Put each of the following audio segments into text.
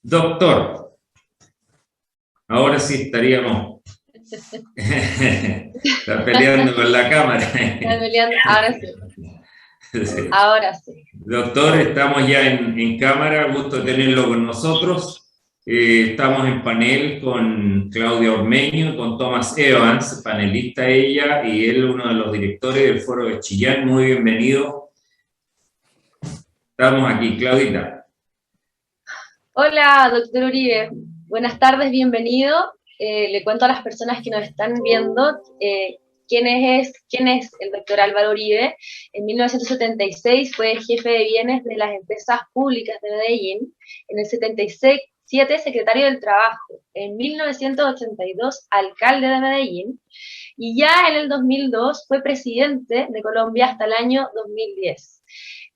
Doctor, ahora sí estaríamos. Está peleando con la cámara. Está peleando, ahora sí. Sí. Ahora sí. Doctor, estamos ya en cámara, gusto tenerlo con nosotros. Estamos en panel con Claudia Ormeño, con Thomas Evans, panelista ella, y él, uno de los directores del Foro de Chillán. Muy bienvenido. Estamos aquí, Claudita. Hola, doctor Uribe. Buenas tardes, bienvenido. Le cuento a las personas que nos están viendo quién es el doctor Álvaro Uribe. En 1976 fue jefe de bienes de las empresas públicas de Medellín. En el 77 secretario del Trabajo. En 1982 alcalde de Medellín. Y ya en el 2002 fue presidente de Colombia hasta el año 2010.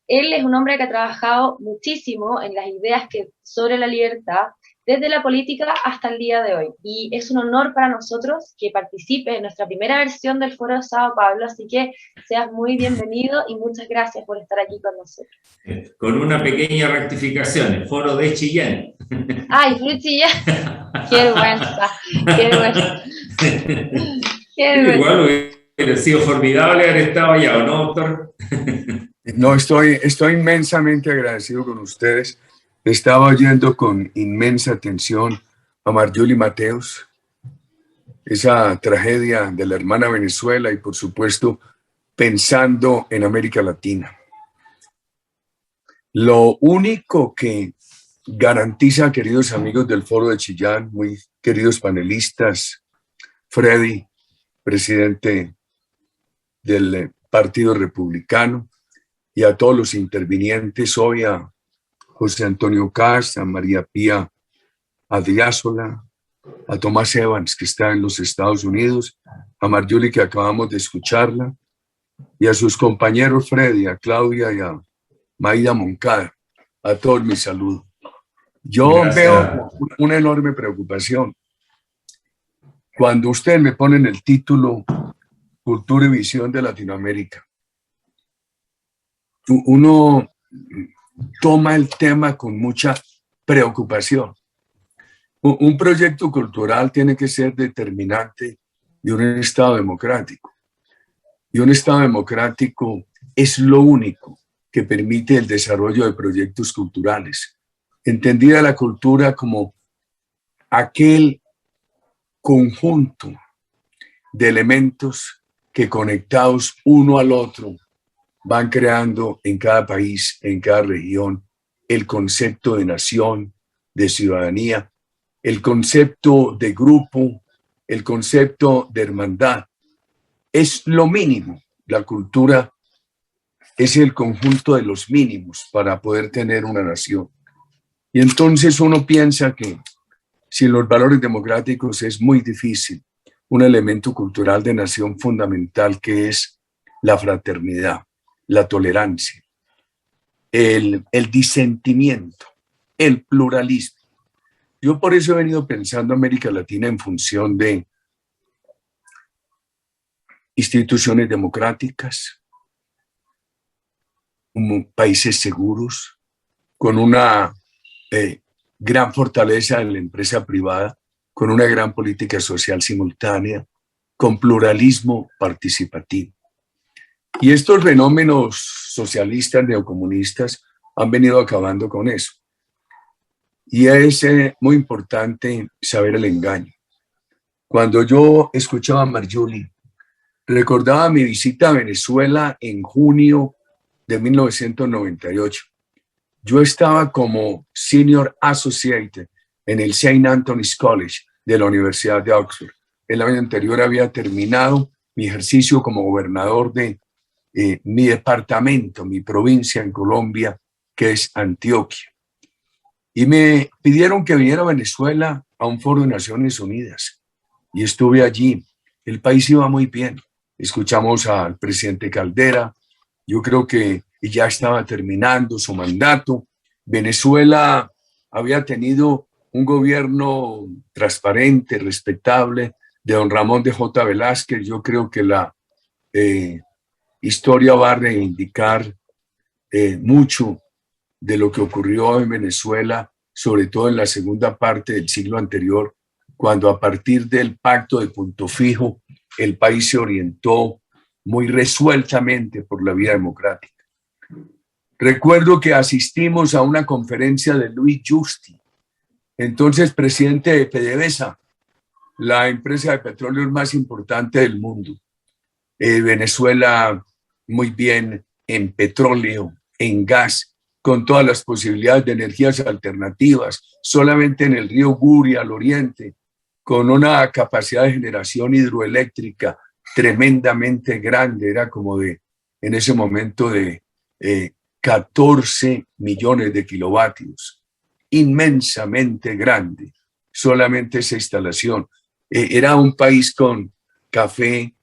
Él es un hombre que ha trabajado muchísimo en las ideas sobre la libertad, desde la política hasta el día de hoy. Y es un honor para nosotros que participe en nuestra primera versión del Foro de Sao Paulo, así que seas muy bienvenido y muchas gracias por estar aquí con nosotros. Con una pequeña rectificación, el Foro de Chillán. ¡Ay, fue Chillán! ¡Qué vergüenza! ¡Qué vergüenza! ¡Qué vergüenza! Igual hubiera sido formidable haber estado allá, ¿o no, doctor? No, estoy inmensamente agradecido con ustedes. Estaba oyendo con inmensa atención a Marjolie Mateos, esa tragedia de la hermana Venezuela y, por supuesto, pensando en América Latina. Lo único que garantiza, queridos amigos del Foro de Chillán, muy queridos panelistas, Freddy, presidente del Partido Republicano, y a todos los intervinientes hoy, a José Antonio Cast, a María Pía Adriázola, a Thomas Evans, que está en los Estados Unidos, a Marjolie, que acabamos de escucharla, y a sus compañeros Freddy, a Claudia y a Maida Moncada. A todos mi saludo. Yo veo una enorme preocupación. Cuando ustedes me ponen el título Cultura y Visión de Latinoamérica, uno toma el tema con mucha preocupación. Un proyecto cultural tiene que ser determinante de un Estado democrático. Y un Estado democrático es lo único que permite el desarrollo de proyectos culturales. Entendida la cultura como aquel conjunto de elementos que, conectados uno al otro, van creando en cada país, en cada región, el concepto de nación, de ciudadanía, el concepto de grupo, el concepto de hermandad. Es lo mínimo. La cultura es el conjunto de los mínimos para poder tener una nación. Y entonces uno piensa que sin los valores democráticos es muy difícil un elemento cultural de nación fundamental que es la fraternidad, la tolerancia, el disentimiento, el pluralismo. Yo por eso he venido pensando América Latina en función de instituciones democráticas, países seguros, con una gran fortaleza en la empresa privada, con una gran política social simultánea, con pluralismo participativo. Y estos fenómenos socialistas, neocomunistas, han venido acabando con eso. Y es muy importante saber el engaño. Cuando yo escuchaba a Marjolie, recordaba mi visita a Venezuela en junio de 1998. Yo estaba como Senior Associate en el St. Anthony's College de la Universidad de Oxford. El año anterior había terminado mi ejercicio como gobernador de mi departamento, mi provincia en Colombia, que es Antioquia. Y me pidieron que viniera a Venezuela a un foro de Naciones Unidas. Y estuve allí. El país iba muy bien. Escuchamos al presidente Caldera. Yo creo que ya estaba terminando su mandato. Venezuela había tenido un gobierno transparente, respetable, de don Ramón de J. Velázquez. Yo creo que la historia va a reivindicar mucho de lo que ocurrió en Venezuela sobre todo en la segunda parte del siglo anterior, cuando a partir del pacto de Punto Fijo, el país se orientó muy resueltamente por la vía democrática. Recuerdo que asistimos a una conferencia de Luis Justi, entonces presidente de PDVSA, la empresa de petróleo más importante del mundo. Venezuela muy bien en petróleo, en gas, con todas las posibilidades de energías alternativas, solamente en el río Guri al oriente, con una capacidad de generación hidroeléctrica tremendamente grande, era como de, en ese momento, de 14 millones de kilovatios, inmensamente grande, solamente esa instalación. Era un país con café,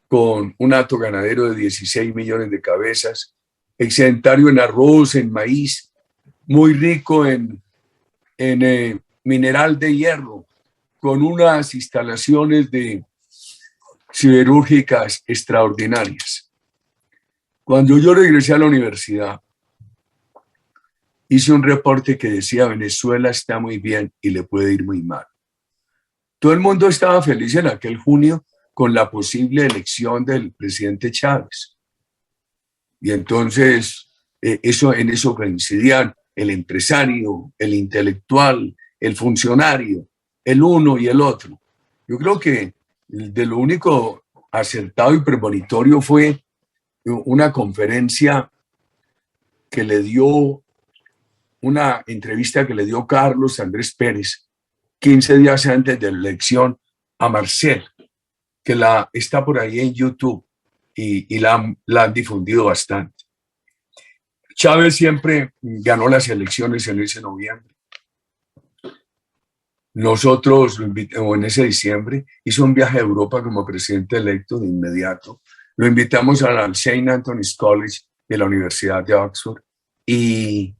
con un hato ganadero de 16 millones de cabezas, excedentario en arroz, en maíz, muy rico en mineral de hierro, con unas instalaciones siderúrgicas extraordinarias. Cuando yo regresé a la universidad, hice un reporte que decía: Venezuela está muy bien y le puede ir muy mal. Todo el mundo estaba feliz en aquel junio con la posible elección del presidente Chávez. Y entonces en eso coincidían el empresario, el intelectual, el funcionario, el uno y el otro. Yo creo que de lo único acertado y premonitorio fue una conferencia que le dio, una entrevista que le dio Carlos Andrés Pérez 15 días antes de la elección a Marcel, que está por ahí en YouTube y la han difundido bastante. Chávez siempre ganó las elecciones en ese noviembre. Nosotros, o en ese diciembre, hizo un viaje a Europa como presidente electo de inmediato. Lo invitamos al St. Anthony's College de la Universidad de Oxford y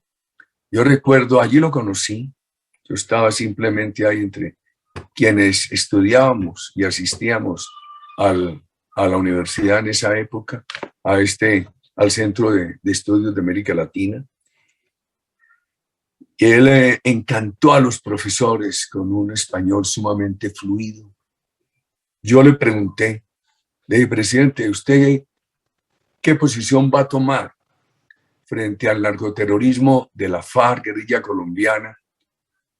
yo recuerdo, allí lo conocí. Yo estaba simplemente ahí entre quienes estudiábamos y asistíamos a la universidad en esa época, al Centro de Estudios de América Latina. Y él encantó a los profesores con un español sumamente fluido. Yo le pregunté, le dije: presidente, ¿usted qué posición va a tomar frente al narcoterrorismo de la FARC, guerrilla colombiana,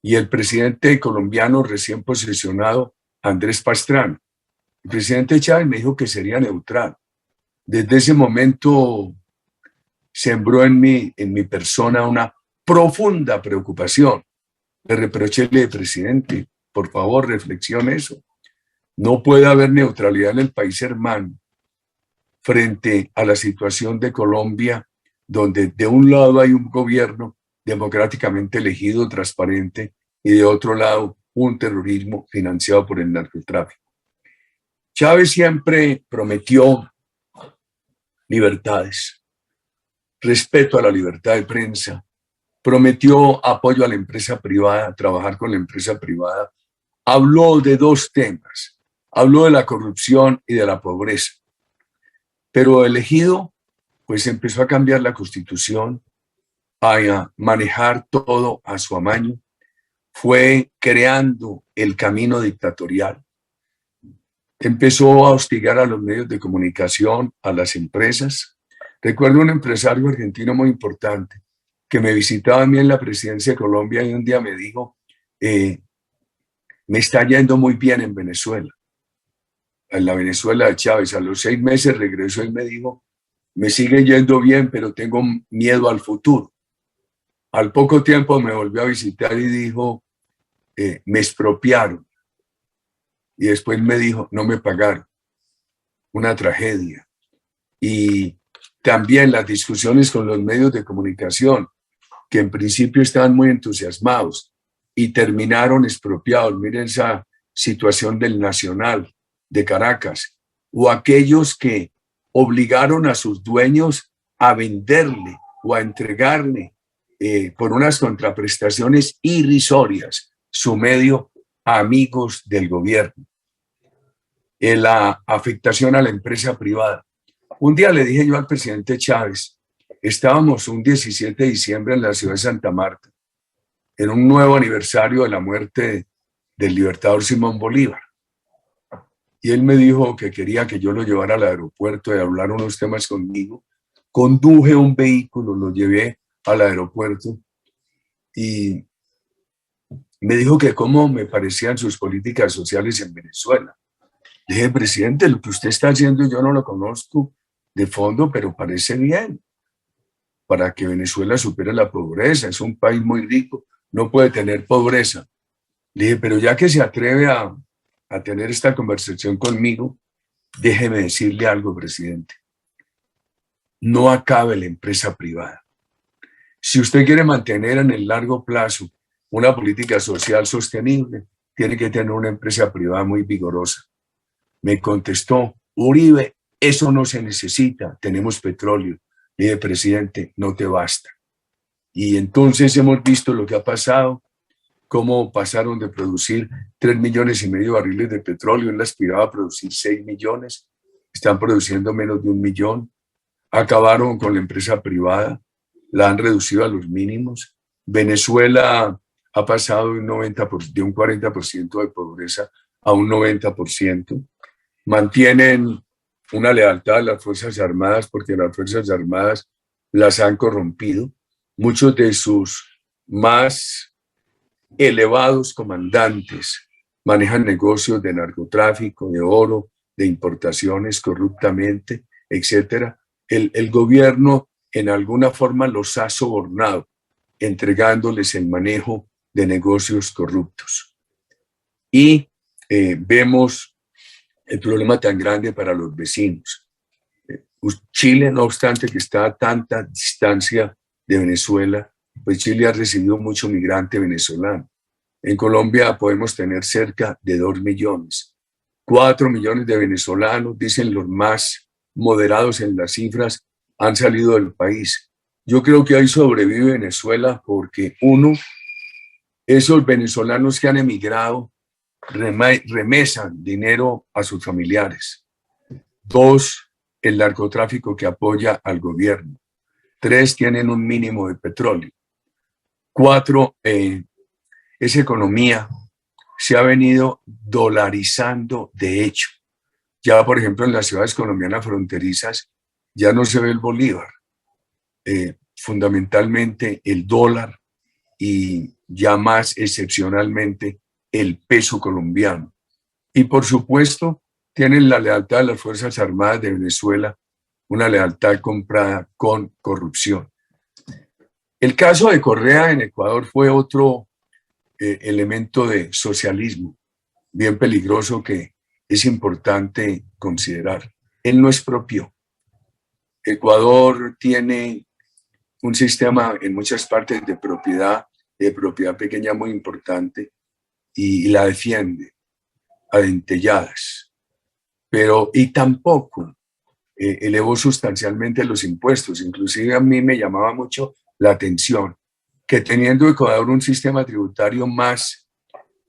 y el presidente colombiano recién posesionado, Andrés Pastrana? El presidente Chávez me dijo que sería neutral. Desde ese momento sembró en mi persona una profunda preocupación. Le reproché: presidente, por favor, reflexione eso. No puede haber neutralidad en el país hermano frente a la situación de Colombia, donde de un lado hay un gobierno democráticamente elegido, transparente, y de otro lado un terrorismo financiado por el narcotráfico. Chávez siempre prometió libertades, respeto a la libertad de prensa, prometió apoyo a la empresa privada, trabajar con la empresa privada. Habló de dos temas, habló de la corrupción y de la pobreza, pero elegido, pues empezó a cambiar la Constitución, a manejar todo a su amaño, fue creando el camino dictatorial, empezó a hostigar a los medios de comunicación, a las empresas. Recuerdo un empresario argentino muy importante que me visitaba a mí en la presidencia de Colombia y un día me dijo: me está yendo muy bien en Venezuela, en la Venezuela de Chávez. A los 6 meses regresó y me dijo: me sigue yendo bien, pero tengo miedo al futuro. Al poco tiempo me volvió a visitar y dijo: me expropiaron. Y después me dijo: no me pagaron. Una tragedia. Y también las discusiones con los medios de comunicación, que en principio estaban muy entusiasmados y terminaron expropiados. Miren esa situación del Nacional de Caracas, o aquellos que obligaron a sus dueños a venderle o a entregarle por unas contraprestaciones irrisorias su medio a amigos del gobierno. La afectación a la empresa privada. Un día le dije yo al presidente Chávez, estábamos un 17 de diciembre en la ciudad de Santa Marta, en un nuevo aniversario de la muerte del libertador Simón Bolívar. Y él me dijo que quería que yo lo llevara al aeropuerto y hablar unos temas conmigo. Conduje un vehículo, lo llevé al aeropuerto y me dijo que cómo me parecían sus políticas sociales en Venezuela. Le dije, presidente, lo que usted está haciendo yo no lo conozco de fondo, pero parece bien para que Venezuela supere la pobreza. Es un país muy rico, no puede tener pobreza. Le dije, pero ya que se atreve a tener esta conversación conmigo, déjeme decirle algo, presidente. No acabe la empresa privada. Si usted quiere mantener en el largo plazo una política social sostenible, tiene que tener una empresa privada muy vigorosa. Me contestó, Uribe, eso no se necesita, tenemos petróleo. Le dije, presidente, no te basta. Y entonces hemos visto lo que ha pasado, cómo pasaron de producir 3,5 millones de barriles de petróleo, él aspiraba a producir 6 millones, están produciendo menos de 1 millón, acabaron con la empresa privada, la han reducido a los mínimos. Venezuela ha pasado de un 40% de pobreza a un 90%. Mantienen una lealtad a las Fuerzas Armadas porque las Fuerzas Armadas las han corrompido. Muchos de sus más elevados comandantes manejan negocios de narcotráfico, de oro, de importaciones corruptamente, etc. El gobierno en alguna forma los ha sobornado, entregándoles el manejo de negocios corruptos. Y vemos el problema tan grande para los vecinos. Chile, no obstante que está a tanta distancia de Venezuela, pues Chile ha recibido mucho migrante venezolano. En Colombia podemos tener cerca de 2 millones. 4 millones de venezolanos, dicen los más moderados en las cifras, han salido del país. Yo creo que ahí sobrevive Venezuela porque, uno, esos venezolanos que han emigrado remesan dinero a sus familiares. 2, el narcotráfico que apoya al gobierno. 3, tienen un mínimo de petróleo. 4, esa economía se ha venido dolarizando de hecho. Ya, por ejemplo, en las ciudades colombianas fronterizas ya no se ve el bolívar, fundamentalmente el dólar y ya más excepcionalmente el peso colombiano. Y por supuesto, tienen la lealtad de las Fuerzas Armadas de Venezuela, una lealtad comprada con corrupción. El caso de Correa en Ecuador fue otro elemento de socialismo bien peligroso que es importante considerar. Él no expropió. Ecuador tiene un sistema en muchas partes de propiedad pequeña muy importante y la defiende a dentelladas. Y tampoco elevó sustancialmente los impuestos. Inclusive a mí me llamaba mucho la atención que teniendo Ecuador un sistema tributario más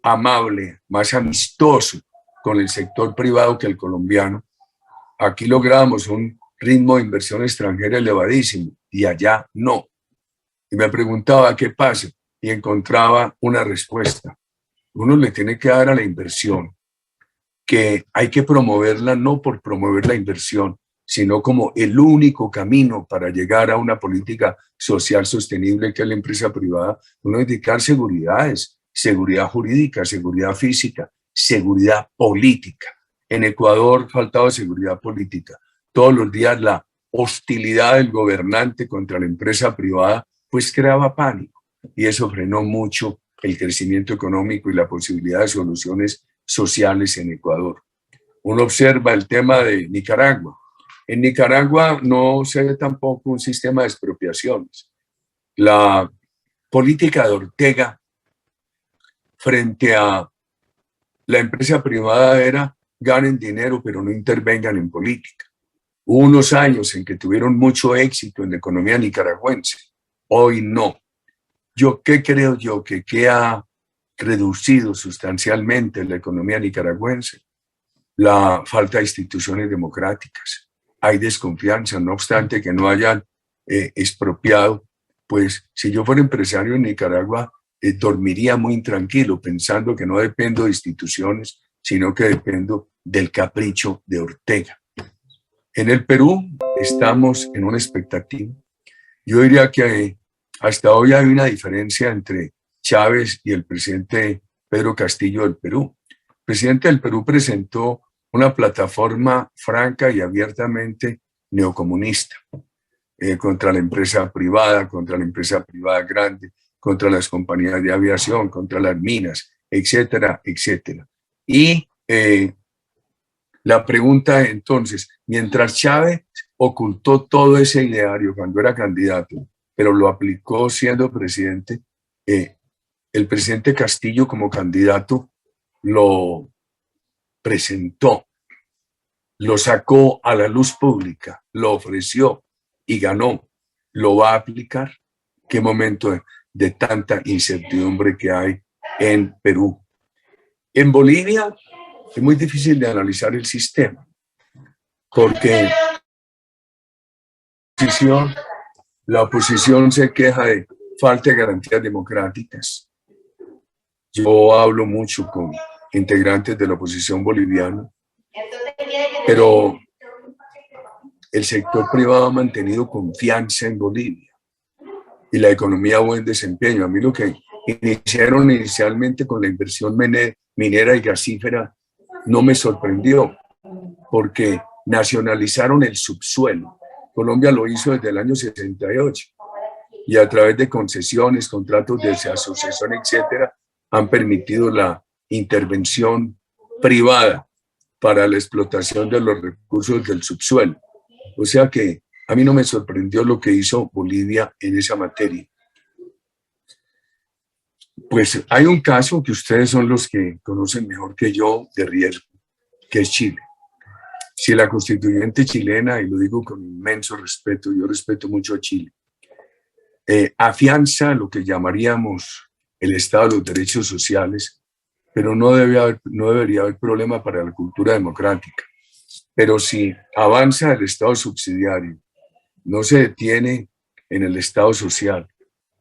amable, más amistoso con el sector privado que el colombiano, aquí logramos un ritmo de inversión extranjera elevadísimo y allá no. Y me preguntaba qué pasa y encontraba una respuesta. Uno le tiene que dar a la inversión que hay que promoverla no por promover la inversión, sino como el único camino para llegar a una política social sostenible que es la empresa privada. Uno dedicar seguridades, seguridad jurídica, seguridad física, seguridad política. En Ecuador faltaba seguridad política. Todos los días la hostilidad del gobernante contra la empresa privada pues creaba pánico y eso frenó mucho el crecimiento económico y la posibilidad de soluciones sociales en Ecuador. Uno observa el tema de Nicaragua. En Nicaragua no se ve tampoco un sistema de expropiaciones. La política de Ortega frente a la empresa privada era ganen dinero pero no intervengan en política. Hubo unos años en que tuvieron mucho éxito en la economía nicaragüense. Hoy no. ¿Qué creo yo? Que ha reducido sustancialmente la economía nicaragüense. La falta de instituciones democráticas. Hay desconfianza, no obstante que no hayan expropiado. Pues si yo fuera empresario en Nicaragua, dormiría muy intranquilo pensando que no dependo de instituciones, sino que dependo del capricho de Ortega. En el Perú estamos en una expectativa. Yo diría que hasta hoy hay una diferencia entre Chávez y el presidente Pedro Castillo del Perú. El presidente del Perú presentó una plataforma franca y abiertamente neocomunista contra la empresa privada grande, contra las compañías de aviación, contra las minas, etcétera, etcétera. Y la pregunta entonces, mientras Chávez ocultó todo ese ideario cuando era candidato, pero lo aplicó siendo presidente, el presidente Castillo como candidato lo presentó, lo sacó a la luz pública, lo ofreció y ganó. ¿Lo va a aplicar? ¿Qué momento de tanta incertidumbre que hay en Perú? En Bolivia es muy difícil de analizar el sistema, porque la oposición se queja de falta de garantías democráticas. Yo hablo mucho con integrantes de la oposición boliviana, pero el sector privado ha mantenido confianza en Bolivia y la economía buen desempeño. A mí lo que iniciaron inicialmente con la inversión minera y gasífera no me sorprendió, porque nacionalizaron el subsuelo. Colombia lo hizo desde el año 68 y a través de concesiones, contratos de asociación, etcétera, han permitido la intervención privada para la explotación de los recursos del subsuelo. O sea que a mí no me sorprendió lo que hizo Bolivia en esa materia. Pues hay un caso que ustedes son los que conocen mejor que yo de riesgo, que es Chile. Si la constituyente chilena, y lo digo con inmenso respeto, yo respeto mucho a Chile, afianza lo que llamaríamos el Estado de los derechos sociales, pero no debería haber problema para la cultura democrática. Pero si avanza el Estado subsidiario, no se detiene en el Estado social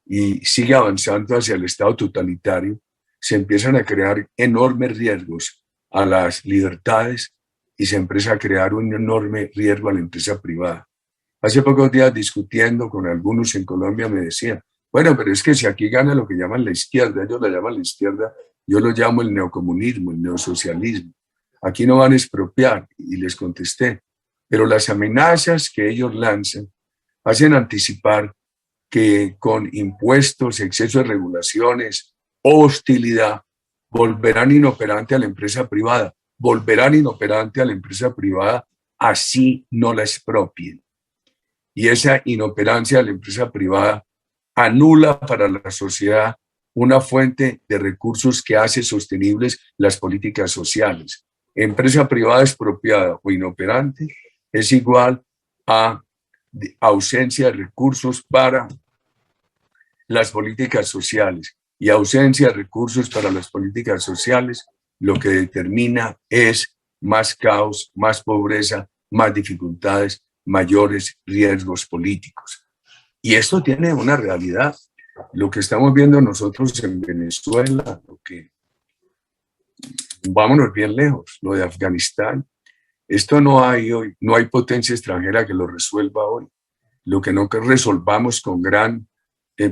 y sigue avanzando hacia el Estado totalitario, se empiezan a crear enormes riesgos a las libertades y se empieza a crear un enorme riesgo a la empresa privada. Hace pocos días discutiendo con algunos en Colombia me decían, bueno, pero es que si aquí gana lo que llaman la izquierda, ellos la llaman la izquierda, yo lo llamo el neocomunismo, el neosocialismo. Aquí no van a expropiar, y les contesté, pero las amenazas que ellos lanzan hacen anticipar que con impuestos, exceso de regulaciones, hostilidad, volverán inoperante a la empresa privada, así no la expropien. Y esa inoperancia de la empresa privada anula para la sociedad una fuente de recursos que hace sostenibles las políticas sociales. Empresa privada expropiada o inoperante es igual a ausencia de recursos para las políticas sociales, y ausencia de recursos para las políticas sociales lo que determina es más caos, más pobreza, más dificultades, mayores riesgos políticos. Y esto tiene una realidad. Lo que estamos viendo nosotros en Venezuela, vámonos bien lejos, lo de Afganistán, esto no hay hoy, no hay potencia extranjera que lo resuelva hoy. Lo que no resolvamos con gran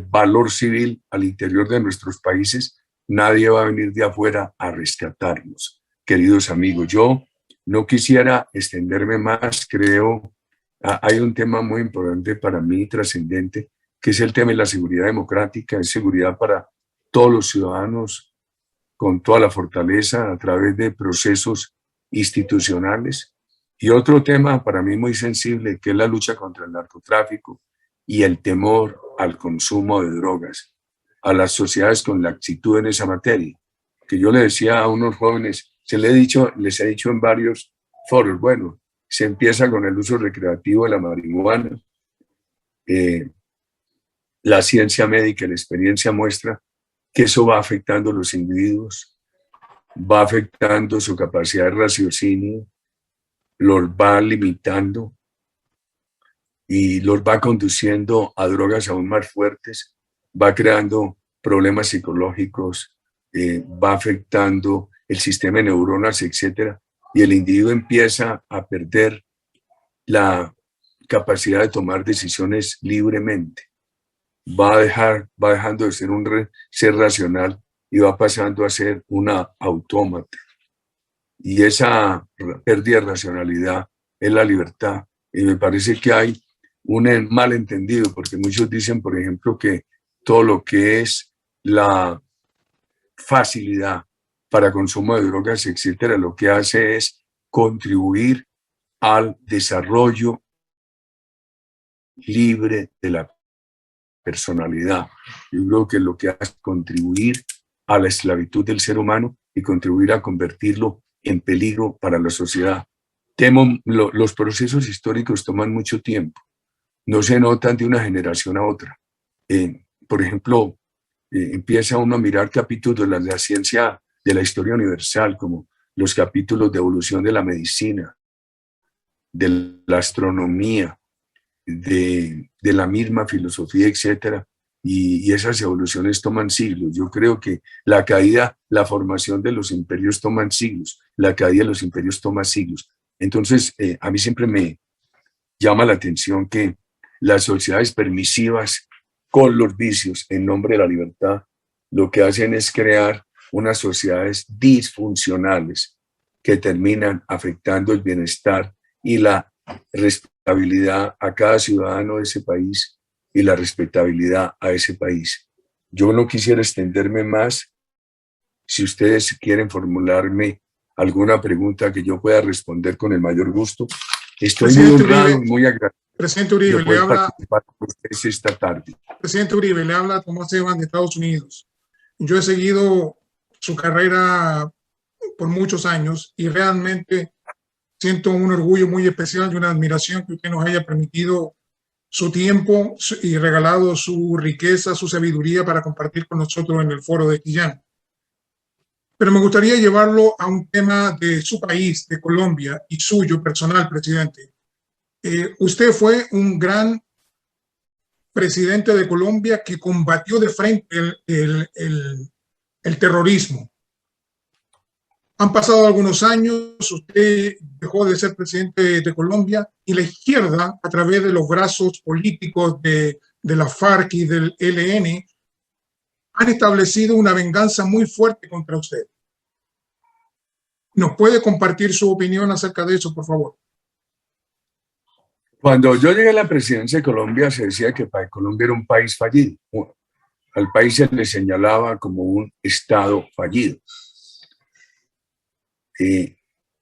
valor civil al interior de nuestros países, nadie va a venir de afuera a rescatarnos. Queridos amigos, yo no quisiera extenderme más, creo, hay un tema muy importante para mí, trascendente, que es el tema de la seguridad democrática, es seguridad para todos los ciudadanos con toda la fortaleza a través de procesos institucionales. Y otro tema para mí muy sensible, que es la lucha contra el narcotráfico y el temor al consumo de drogas, a las sociedades con laxitud en esa materia. Que yo le decía a unos jóvenes, les he dicho en varios foros, bueno, se empieza con el uso recreativo de la marihuana. La ciencia médica y la experiencia muestra que eso va afectando a los individuos, va afectando su capacidad de raciocinio, los va limitando y los va conduciendo a drogas aún más fuertes, va creando problemas psicológicos, va afectando el sistema de neuronas, etcétera, y el individuo empieza a perder la capacidad de tomar decisiones libremente. Va dejando de ser un ser racional y va pasando a ser una autómata. Y esa pérdida de racionalidad es la libertad. Y me parece que hay un malentendido, porque muchos dicen, por ejemplo, que todo lo que es la facilidad para consumo de drogas, etcétera, lo que hace es contribuir al desarrollo libre de la personalidad. Yo creo que lo que hace es contribuir a la esclavitud del ser humano y contribuir a convertirlo en peligro para la sociedad. Los procesos históricos toman mucho tiempo, no se notan de una generación a otra. Por ejemplo, empieza uno a mirar capítulos de la ciencia, de la historia universal, como los capítulos de evolución de la medicina, de la astronomía, de la misma filosofía, etcétera, y esas evoluciones toman siglos. Yo creo que la formación de los imperios toman siglos, la caída de los imperios toma siglos. Entonces, a mí siempre me llama la atención que las sociedades permisivas con los vicios en nombre de la libertad, lo que hacen es crear unas sociedades disfuncionales que terminan afectando el bienestar y la respetabilidad a cada ciudadano de ese país y la respetabilidad a ese país. Yo no quisiera extenderme más. Si ustedes quieren formularme alguna pregunta que yo pueda responder con el mayor gusto, estoy muy honrado, muy agradecido. Presidente Uribe, le habla, con ustedes esta tarde. Presidente Uribe, le habla Tomás Evans de Estados Unidos. Yo he seguido su carrera por muchos años y realmente siento un orgullo muy especial y una admiración que usted nos haya permitido su tiempo y regalado su riqueza, su sabiduría para compartir con nosotros en el foro de Quillán. Pero me gustaría llevarlo a un tema de su país, de Colombia, y suyo personal, presidente. Usted fue un gran presidente de Colombia que combatió de frente el terrorismo. Han pasado algunos años, usted dejó de ser presidente de Colombia y la izquierda, a través de los brazos políticos de la FARC y del ELN, han establecido una venganza muy fuerte contra usted. ¿Nos puede compartir su opinión acerca de eso, por favor? Cuando yo llegué a la presidencia de Colombia, se decía que Colombia era un país fallido. Al país se le señalaba como un estado fallido.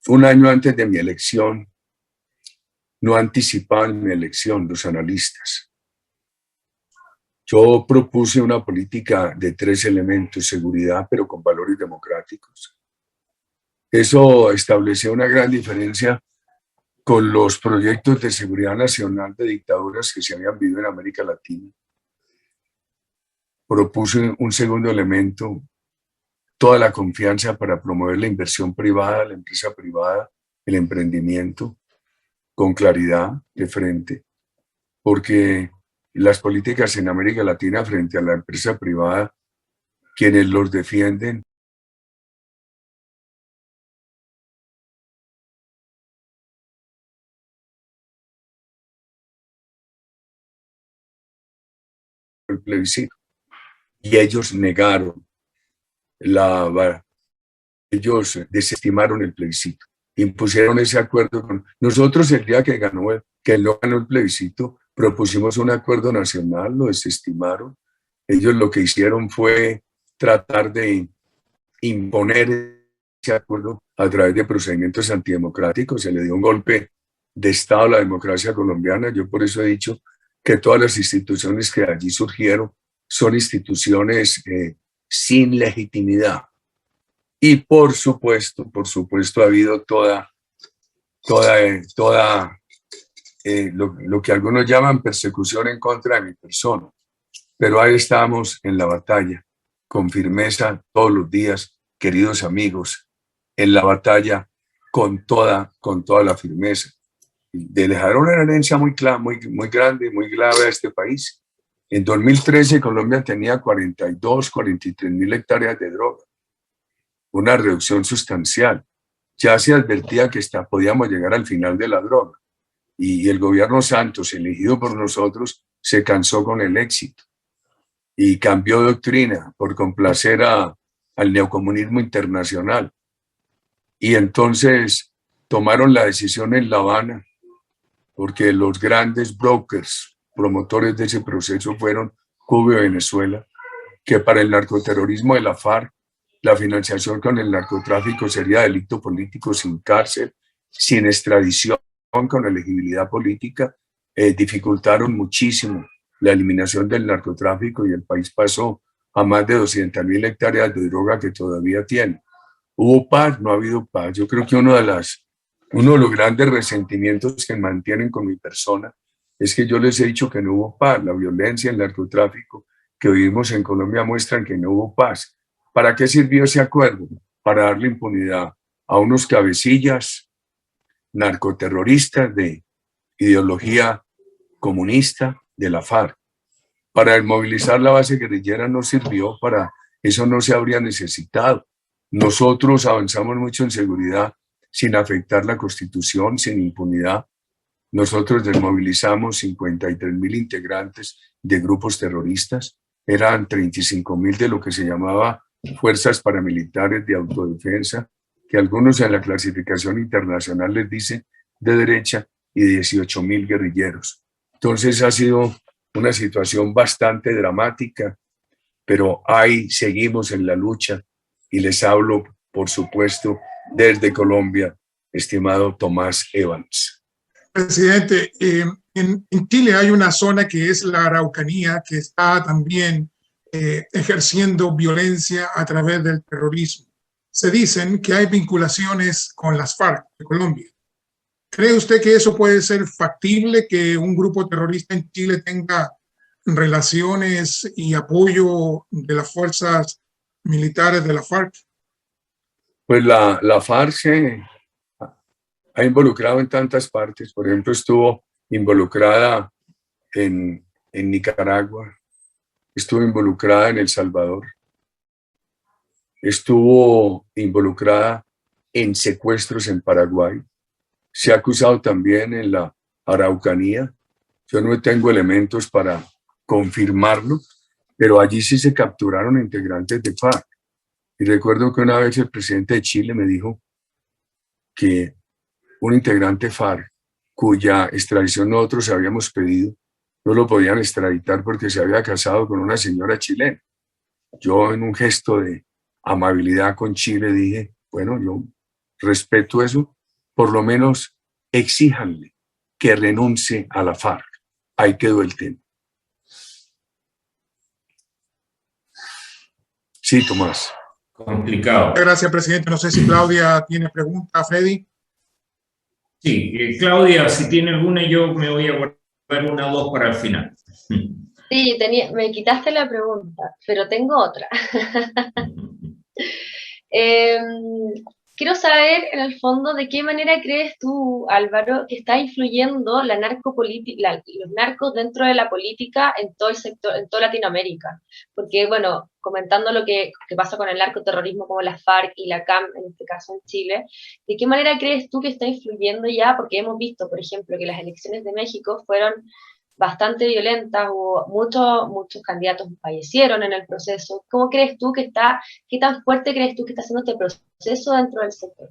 Un año antes de mi elección, no anticipaban mi elección los analistas. Yo propuse una política de 3 elementos: seguridad, pero con valores democráticos. Eso estableció una gran diferencia con los proyectos de seguridad nacional de dictaduras que se habían vivido en América Latina. Propuse un segundo elemento: toda la confianza para promover la inversión privada, la empresa privada, el emprendimiento, con claridad de frente, porque las políticas en América Latina frente a la empresa privada, quienes los defienden el plebiscito, y ellos negaron ellos desestimaron el plebiscito, impusieron ese acuerdo con nosotros. El día que no ganó el plebiscito, propusimos un acuerdo nacional, lo desestimaron. Ellos lo que hicieron fue tratar de imponer ese acuerdo a través de procedimientos antidemocráticos. Se le dio un golpe de Estado a la democracia colombiana. Yo por eso he dicho que todas las instituciones que allí surgieron son instituciones sin legitimidad. Y por supuesto ha habido lo que algunos llaman persecución en contra de mi persona. Pero ahí estamos en la batalla, con firmeza todos los días, queridos amigos, en la batalla con toda la firmeza. De dejar una herencia muy grande, muy grave a este país. En 2013 Colombia tenía 43.000 hectáreas de droga, una reducción sustancial. Ya se advertía que podíamos llegar al final de la droga y el gobierno Santos, elegido por nosotros, se cansó con el éxito y cambió doctrina por complacer al neocomunismo internacional. Y entonces tomaron la decisión en La Habana, porque los grandes brokers, promotores de ese proceso fueron Cuba y Venezuela, que para el narcoterrorismo de la FARC, la financiación con el narcotráfico sería delito político sin cárcel, sin extradición, con elegibilidad política, dificultaron muchísimo la eliminación del narcotráfico y el país pasó a más de 200.000 hectáreas de droga que todavía tiene. ¿Hubo paz? No ha habido paz. Yo creo que uno de los grandes resentimientos que mantienen con mi persona es que yo les he dicho que no hubo paz. La violencia, el narcotráfico que vivimos en Colombia muestran que no hubo paz. ¿Para qué sirvió ese acuerdo? Para darle impunidad a unos cabecillas narcoterroristas de ideología comunista de la FARC. Para desmovilizar la base guerrillera no sirvió, para eso no se habría necesitado. Nosotros avanzamos mucho en seguridad sin afectar la Constitución, sin impunidad. Nosotros desmovilizamos 53.000 integrantes de grupos terroristas, eran 35.000 de lo que se llamaba fuerzas paramilitares de autodefensa, que algunos en la clasificación internacional les dicen de derecha, y 18.000 guerrilleros. Entonces ha sido una situación bastante dramática, pero ahí seguimos en la lucha y les hablo, por supuesto, desde Colombia, estimado Tomás Evans. Presidente, en Chile hay una zona que es la Araucanía, que está también ejerciendo violencia a través del terrorismo. Se dicen que hay vinculaciones con las FARC de Colombia. ¿Cree usted que eso puede ser factible, que un grupo terrorista en Chile tenga relaciones y apoyo de las fuerzas militares de la FARC? Pues la FARC se ha involucrado en tantas partes. Por ejemplo, estuvo involucrada en Nicaragua, estuvo involucrada en El Salvador, estuvo involucrada en secuestros en Paraguay, se ha acusado también en la Araucanía. Yo no tengo elementos para confirmarlo, pero allí sí se capturaron integrantes de FARC. Y recuerdo que una vez el presidente de Chile me dijo que un integrante FARC, cuya extradición nosotros habíamos pedido, no lo podían extraditar porque se había casado con una señora chilena. Yo, en un gesto de amabilidad con Chile, dije, bueno, yo respeto eso, por lo menos exíjanle que renuncie a la FARC. Ahí quedó el tema. Sí, Tomás. Complicado. Gracias, presidente. No sé si Claudia tiene pregunta. Freddy. Sí, Claudia, si tiene alguna, yo me voy a guardar una o dos para el final. Sí, me quitaste la pregunta, pero tengo otra. Quiero saber, en el fondo, de qué manera crees tú, Álvaro, que está influyendo la narcopolítica, los narcos dentro de la política en todo el sector, en toda Latinoamérica. Porque, bueno, comentando lo que pasa con el narcoterrorismo como la FARC y la CAM, en este caso en Chile, ¿de qué manera crees tú que está influyendo ya? Porque hemos visto, por ejemplo, que las elecciones de México fueron bastante violentas, hubo muchos candidatos fallecieron en el proceso. ¿Cómo crees tú que está, qué tan fuerte crees tú que está haciendo este proceso dentro del sector,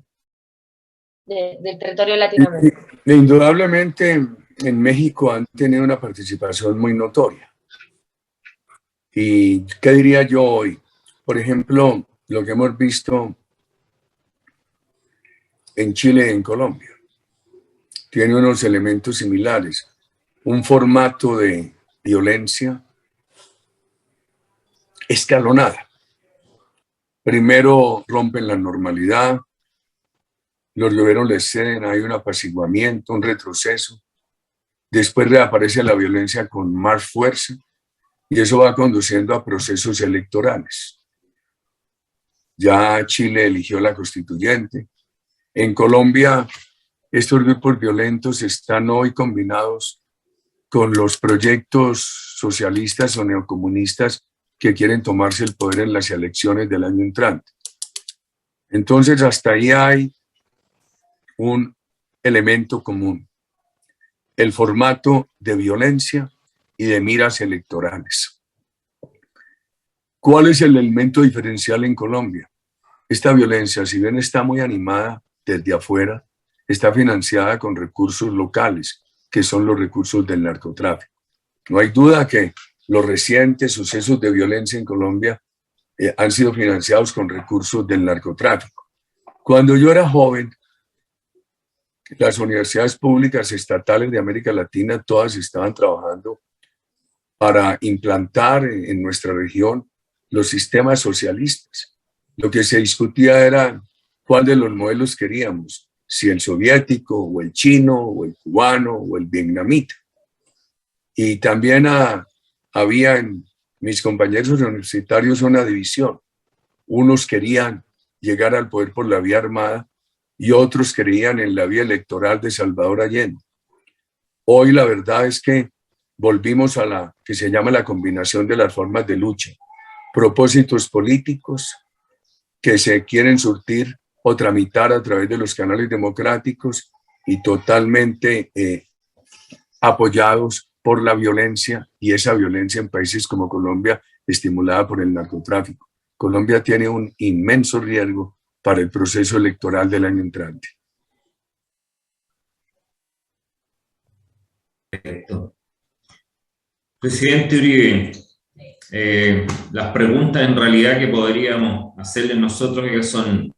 del territorio de Latinoamérica? Indudablemente en México han tenido una participación muy notoria. ¿Y qué diría yo hoy? Por ejemplo, lo que hemos visto en Chile y en Colombia tiene unos elementos similares. Un formato de violencia escalonada. Primero rompen la normalidad, los gobiernos les ceden, hay un apaciguamiento, un retroceso. Después reaparece la violencia con más fuerza y eso va conduciendo a procesos electorales. Ya Chile eligió la constituyente. En Colombia, estos grupos violentos están hoy combinados con los proyectos socialistas o neocomunistas que quieren tomarse el poder en las elecciones del año entrante. Entonces, hasta ahí hay un elemento común: el formato de violencia y de miras electorales. ¿Cuál es el elemento diferencial en Colombia? Esta violencia, si bien está muy animada desde afuera, está financiada con recursos locales, que son los recursos del narcotráfico. No hay duda que los recientes sucesos de violencia en Colombia han sido financiados con recursos del narcotráfico. Cuando yo era joven, las universidades públicas estatales de América Latina todas estaban trabajando para implantar en nuestra región los sistemas socialistas. Lo que se discutía era cuál de los modelos queríamos, si el soviético o el chino o el cubano o el vietnamita. Y también había en mis compañeros universitarios una división. Unos querían llegar al poder por la vía armada y otros creían en la vía electoral de Salvador Allende. Hoy la verdad es que volvimos a la que se llama la combinación de las formas de lucha, propósitos políticos que se quieren surtir o tramitar a través de los canales democráticos y totalmente apoyados por la violencia, y esa violencia en países como Colombia estimulada por el narcotráfico. Colombia tiene un inmenso riesgo para el proceso electoral del año entrante. Perfecto. Presidente Uribe, las preguntas en realidad que podríamos hacerle nosotros que son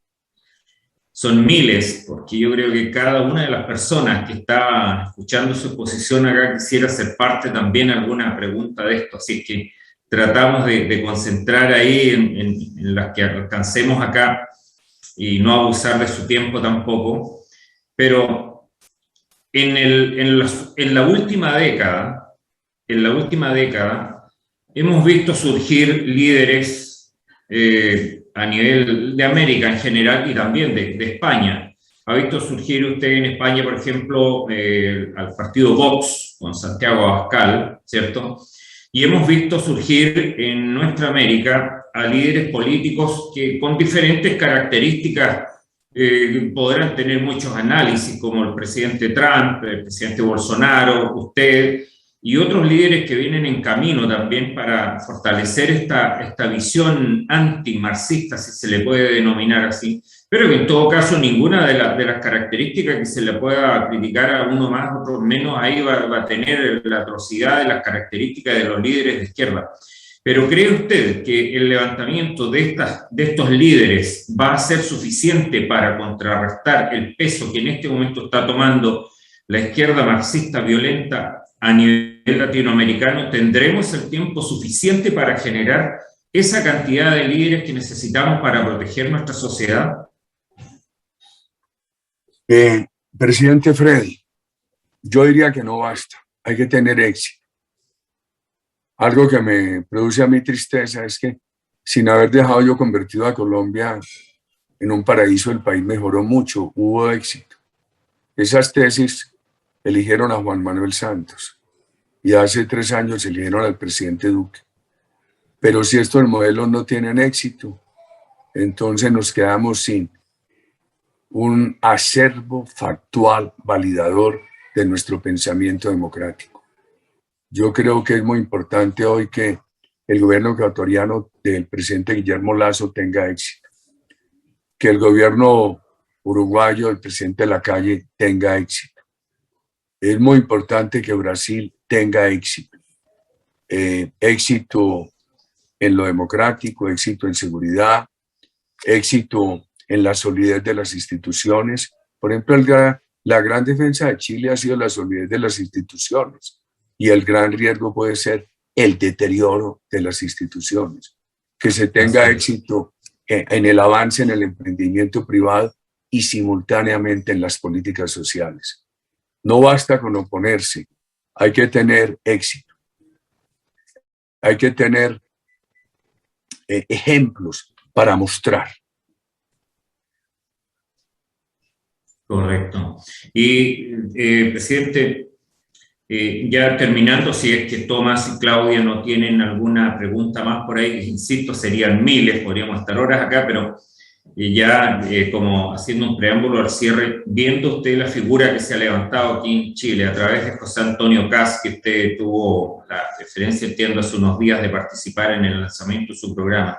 miles, porque yo creo que cada una de las personas que está escuchando su exposición acá quisiera ser parte también de alguna pregunta de esto, así que tratamos de concentrar ahí en las que alcancemos acá y no abusar de su tiempo tampoco, pero en la última década hemos visto surgir líderes a nivel de América en general y también de España. Ha visto surgir usted en España, por ejemplo, al partido Vox con Santiago Abascal, ¿cierto? Y hemos visto surgir en nuestra América a líderes políticos que con diferentes características podrán tener muchos análisis, como el presidente Trump, el presidente Bolsonaro, usted y otros líderes que vienen en camino también para fortalecer esta visión antimarxista, si se le puede denominar así, pero que en todo caso ninguna de las características que se le pueda criticar a uno más, otro menos, ahí va a tener la atrocidad de las características de los líderes de izquierda. Pero ¿cree usted que el levantamiento de estos líderes va a ser suficiente para contrarrestar el peso que en este momento está tomando la izquierda marxista violenta a nivel latinoamericano? ¿Tendremos el tiempo suficiente para generar esa cantidad de líderes que necesitamos para proteger nuestra sociedad? Presidente Freddy, yo diría que no basta, hay que tener éxito. Algo que me produce a mí tristeza es que sin haber dejado yo convertido a Colombia en un paraíso, el país mejoró mucho, hubo éxito. Esas tesis eligieron a Juan Manuel Santos y hace 3 años eligieron al presidente Duque. Pero si estos modelos no tienen éxito, entonces nos quedamos sin un acervo factual validador de nuestro pensamiento democrático. Yo creo que es muy importante hoy que el gobierno ecuatoriano del presidente Guillermo Lasso tenga éxito, que el gobierno uruguayo del presidente Lacalle tenga éxito. Es muy importante que Brasil tenga éxito. Éxito en lo democrático, éxito en seguridad, éxito en la solidez de las instituciones. Por ejemplo, la gran defensa de Chile ha sido la solidez de las instituciones. Y el gran riesgo puede ser el deterioro de las instituciones. Que se tenga éxito en el avance en el emprendimiento privado y simultáneamente en las políticas sociales. No basta con oponerse, hay que tener éxito. Hay que tener ejemplos para mostrar. Correcto. Y, presidente, Ya terminando, si es que Tomás y Claudia no tienen alguna pregunta más por ahí, insisto, serían miles, podríamos estar horas acá, pero ya como haciendo un preámbulo al cierre, viendo usted la figura que se ha levantado aquí en Chile a través de José Antonio Kast, que usted tuvo la deferencia, entiendo, hace unos días de participar en el lanzamiento de su programa,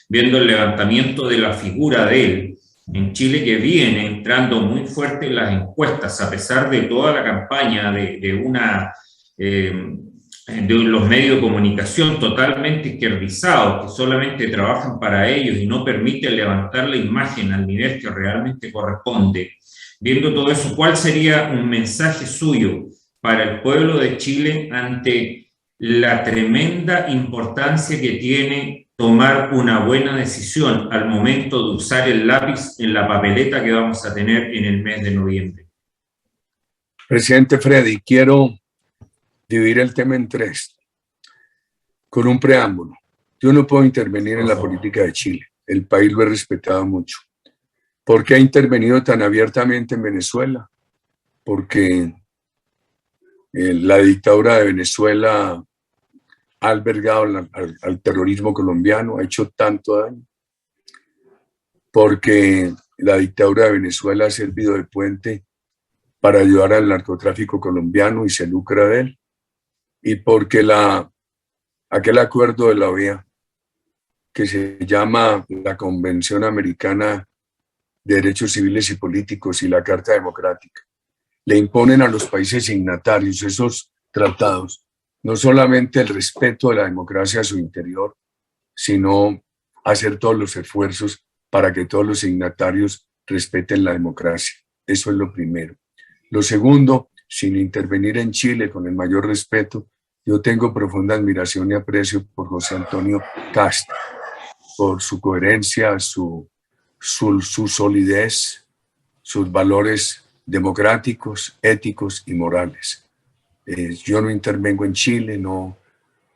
viendo el levantamiento de la figura de él en Chile, que viene entrando muy fuerte en las encuestas, a pesar de toda la campaña de los medios de comunicación totalmente izquierdizados, que solamente trabajan para ellos y no permiten levantar la imagen al nivel que realmente corresponde. Viendo todo eso, ¿cuál sería un mensaje suyo para el pueblo de Chile ante la tremenda importancia que tiene tomar una buena decisión al momento de usar el lápiz en la papeleta que vamos a tener en el mes de noviembre? Presidente Freddy, quiero dividir el tema en tres, con un preámbulo. Yo no puedo intervenir en la política de Chile. El país lo he respetado mucho. ¿Por qué ha intervenido tan abiertamente en Venezuela? Porque la dictadura de Venezuela ha albergado al terrorismo colombiano, ha hecho tanto daño. Porque la dictadura de Venezuela ha servido de puente para ayudar al narcotráfico colombiano y se lucra de él. Y porque aquel acuerdo de la OEA, que se llama la Convención Americana de Derechos Civiles y Políticos y la Carta Democrática, le imponen a los países signatarios esos tratados no solamente el respeto de la democracia a su interior, sino hacer todos los esfuerzos para que todos los signatarios respeten la democracia. Eso es lo primero. Lo segundo, sin intervenir en Chile, con el mayor respeto, yo tengo profunda admiración y aprecio por José Antonio Kast, por su coherencia, su solidez, sus valores democráticos, éticos y morales. Yo no intervengo en Chile, no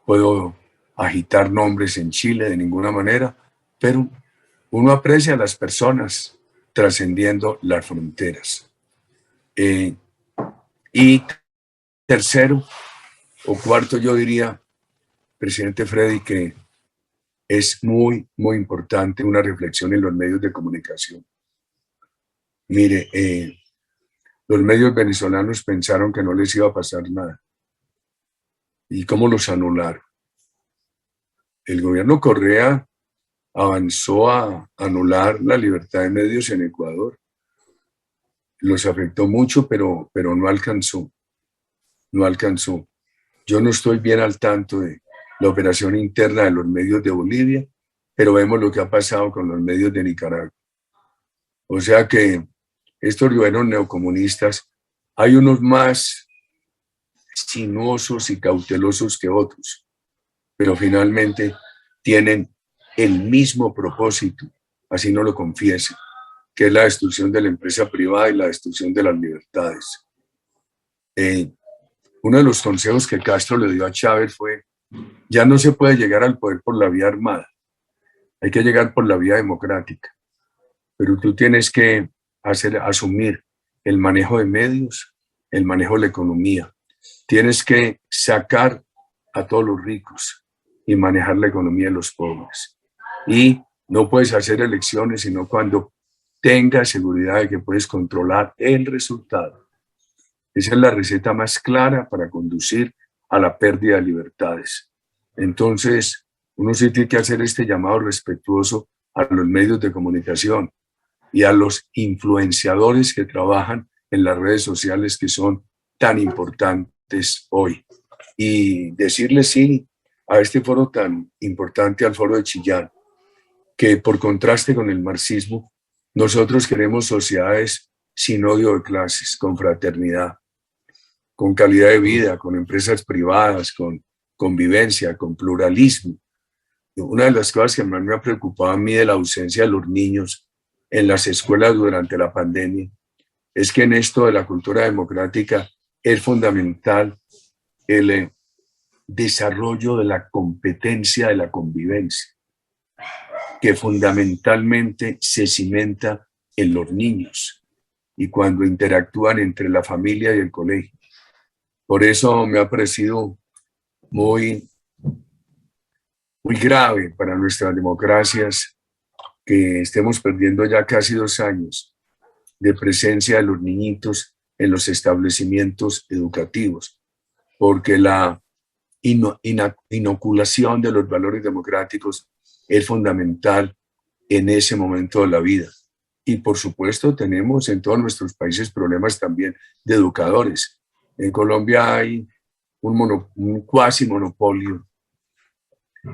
puedo agitar nombres en Chile de ninguna manera, pero uno aprecia a las personas trascendiendo las fronteras. Y tercero o cuarto, yo diría, presidente Freddy, que es muy, muy importante una reflexión en los medios de comunicación. Mire, los medios venezolanos pensaron que no les iba a pasar nada. ¿Y cómo los anularon? El gobierno Correa avanzó a anular la libertad de medios en Ecuador. Los afectó mucho, pero no alcanzó. No alcanzó. Yo no estoy bien al tanto de la operación interna de los medios de Bolivia, pero vemos lo que ha pasado con los medios de Nicaragua. O sea que estos gobiernos neocomunistas, hay unos más sinuosos y cautelosos que otros, pero finalmente tienen el mismo propósito, así no lo confiesen, que es la destrucción de la empresa privada y la destrucción de las libertades. Uno de los consejos que Castro le dio a Chávez fue: ya no se puede llegar al poder por la vía armada, hay que llegar por la vía democrática, pero tú tienes que asumir el manejo de medios, el manejo de la economía, tienes que sacar a todos los ricos y manejar la economía de los pobres. Y no puedes hacer elecciones sino cuando tengas seguridad de que puedes controlar el resultado. Esa es la receta más clara para conducir a la pérdida de libertades. Entonces, uno sí tiene que hacer este llamado respetuoso a los medios de comunicación y a los influenciadores que trabajan en las redes sociales, que son tan importantes hoy. Y decirles sí a este foro tan importante, al foro de Chillán, que por contraste con el marxismo, nosotros queremos sociedades sin odio de clases, con fraternidad, con calidad de vida, con empresas privadas, con convivencia, con pluralismo. Una de las cosas que más me ha preocupado a mí de la ausencia de los niños en las escuelas durante la pandemia es que en esto de la cultura democrática es fundamental el desarrollo de la competencia de la convivencia, que fundamentalmente se cimenta en los niños y cuando interactúan entre la familia y el colegio. Por eso me ha parecido muy, muy grave para nuestras democracias que estemos perdiendo ya casi 2 años de presencia de los niñitos en los establecimientos educativos, porque la inoculación de los valores democráticos es fundamental en ese momento de la vida. Y por supuesto tenemos en todos nuestros países problemas también de educadores. En Colombia hay un cuasi monopolio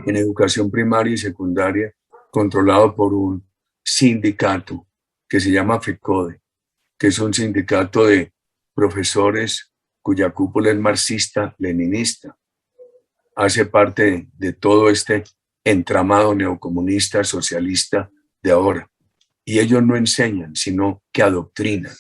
en educación primaria y secundaria controlado por un sindicato que se llama FECODE, que es un sindicato de profesores cuya cúpula es marxista-leninista. Hace parte de todo este entramado neocomunista, socialista de ahora. Y ellos no enseñan, sino que adoctrinan.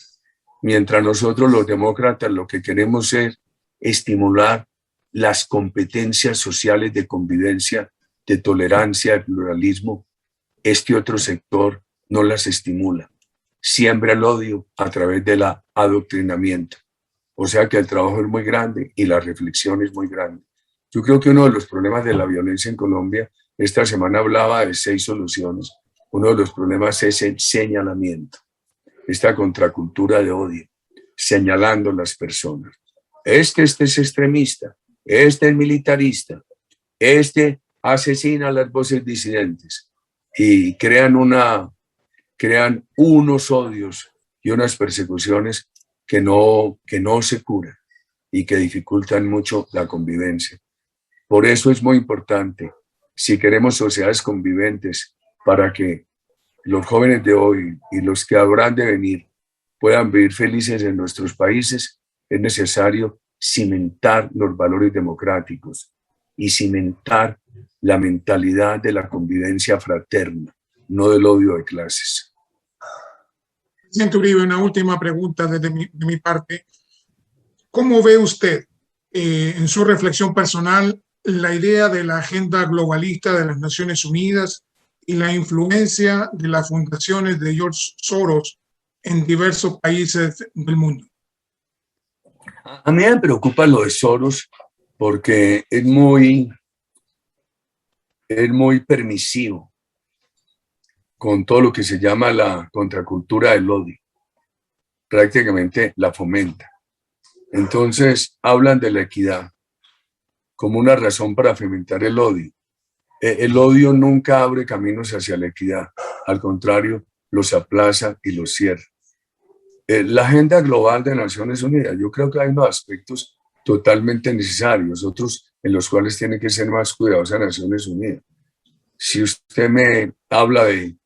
Mientras nosotros los demócratas lo que queremos es estimular las competencias sociales de convivencia, de tolerancia, de pluralismo, este otro sector no las estimula. Siembra el odio a través del adoctrinamiento. O sea que el trabajo es muy grande y la reflexión es muy grande. Yo creo que uno de los problemas de la violencia en Colombia, esta semana hablaba de 6 soluciones. Uno de los problemas es el señalamiento, esta contracultura de odio, señalando a las personas. Este es extremista, este es militarista, este asesina a las voces disidentes y crean unos odios y unas persecuciones que no se curan y que dificultan mucho la convivencia. Por eso es muy importante, si queremos sociedades conviventes, para que los jóvenes de hoy y los que habrán de venir puedan vivir felices en nuestros países, es necesario cimentar los valores democráticos y cimentar la mentalidad de la convivencia fraterna, no del odio de clases. Presidente Uribe, una última pregunta de mi parte. ¿Cómo ve usted, en su reflexión personal, la idea de la agenda globalista de las Naciones Unidas y la influencia de las fundaciones de George Soros en diversos países del mundo? A mí me preocupa lo de Soros porque es muy permisivo con todo lo que se llama la contracultura del odio. Prácticamente la fomenta. Entonces hablan de la equidad como una razón para fomentar el odio. El odio nunca abre caminos hacia la equidad, al contrario, los aplaza y los cierra. La agenda global de Naciones Unidas, yo creo que hay unos aspectos totalmente necesarios, otros en los cuales tiene que ser más cuidadosa Naciones Unidas. Si usted me habla de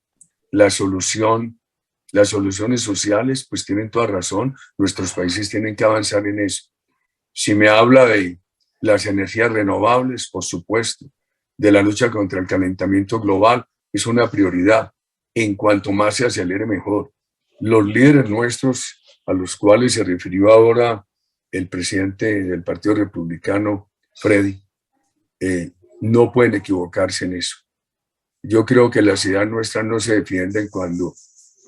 las soluciones sociales, pues tienen toda razón, nuestros países tienen que avanzar en eso. Si me habla de las energías renovables, por supuesto, de la lucha contra el calentamiento global, es una prioridad. En cuanto más se acelere, mejor. Los líderes nuestros, a los cuales se refirió ahora el presidente del Partido Republicano, Freddy, no pueden equivocarse en eso. Yo creo que las ideas nuestras no se defienden cuando